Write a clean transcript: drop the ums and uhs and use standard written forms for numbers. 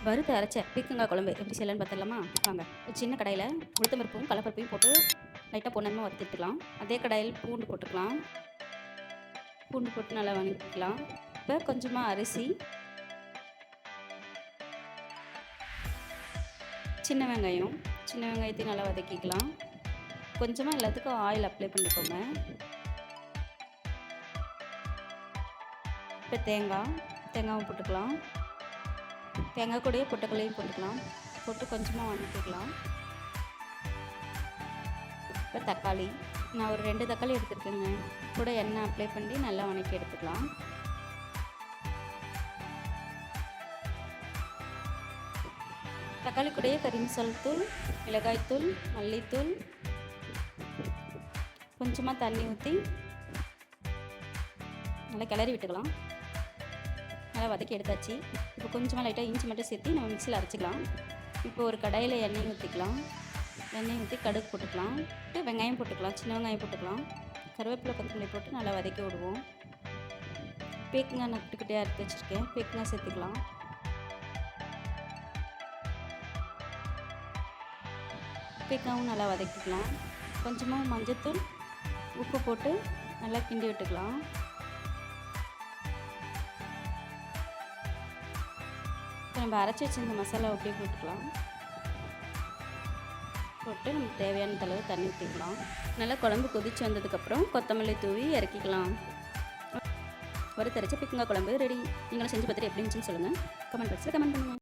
வறுத்து அரைச்ச பீர்க்கங்காய் குழம்பு எப்படி செய்யலான்னு பார்த்துடலாமா? வாங்க. ஒரு சின்ன கடாயில் உளுத்தம்பருப்பும் கடலப்பருப்பையும் போட்டு லைட்டாக பொன்னமாக வறுத்துக்கலாம். அதே கடாயில் பூண்டு போட்டுக்கலாம். பூண்டு போட்டு நல்லா வதக்கிக்கலாம். இப்போ கொஞ்சமாக அரிசி, சின்ன வெங்காயத்தையும் நல்லா வதக்கிக்கலாம். கொஞ்சமாக எல்லாத்துக்கும் ஆயில் அப்ளை பண்ணிக்கோங்க. இப்போ தேங்காவும் போட்டுக்கலாம். தேங்காய் கூடயே பொட்டுக்கல்லையும் போட்டுக்கலாம். போட்டு கொஞ்சமாக வதக்கிக்கலாம். இப்போ தக்காளி, நான் ஒரு 2 தக்காளி எடுத்துருக்கேங்க. கூட எண்ணெய் அப்ளை பண்ணி நல்லா வதக்கி எடுத்துக்கலாம். தக்காளி கூடயே கறி மசாலா தூள், மிளகாய்த்தூள், மல்லித்தூள், கொஞ்சமாக தண்ணி ஊற்றி நல்லா கிளறி விட்டுக்கலாம். நல்லா வதக்கி எடுத்தாச்சு. இப்போ கொஞ்சமாக லைட்டாக இஞ்சி மட்டும் சேர்த்து நம்ம மிக்சியில் அரைச்சிக்கலாம். இப்போ ஒரு கடாயில் எண்ணெய் ஊற்றிக்கலாம். எண்ணெய் ஊற்றி கடுகு போட்டுக்கலாம். வெங்காயம் போட்டுக்கலாம். சின்ன வெங்காயம் போட்டுக்கலாம். கருவேப்பிலை, கொத்தமல்லி போட்டு நல்லா வதக்கி விடுவோம். பீர்க்கங்காய் நான் குட்டியாக அறுத்து வச்சுருக்கேன். பீர்க்கங்காய் சேர்த்துக்கலாம். பீர்க்கங்காயும் நல்லா வதக்கிக்கலாம். கொஞ்சமாக மஞ்சத்தூள், உப்பு போட்டு நல்லா கிண்டி விட்டுக்கலாம். நம்ம அரைச்சி வச்சிருந்த மசாலா அப்படியே போட்டுக்கலாம். போட்டு நமக்கு தேவையான அளவு தண்ணி ஊற்றிக்கலாம். நல்லா குழம்பு கொதித்து வந்ததுக்கப்புறம் கொத்தமல்லி தூவி இறக்கிக்கலாம். வறுத்தரைச்ச பீர்க்கங்காய் குழம்பு ரெடி. நீங்களும் செஞ்சு பார்த்துட்டு எப்படி இருந்துச்சுன்னு சொல்லுங்கள். கமெண்ட் பாக்ஸில் கமெண்ட் பண்ணுங்கள்.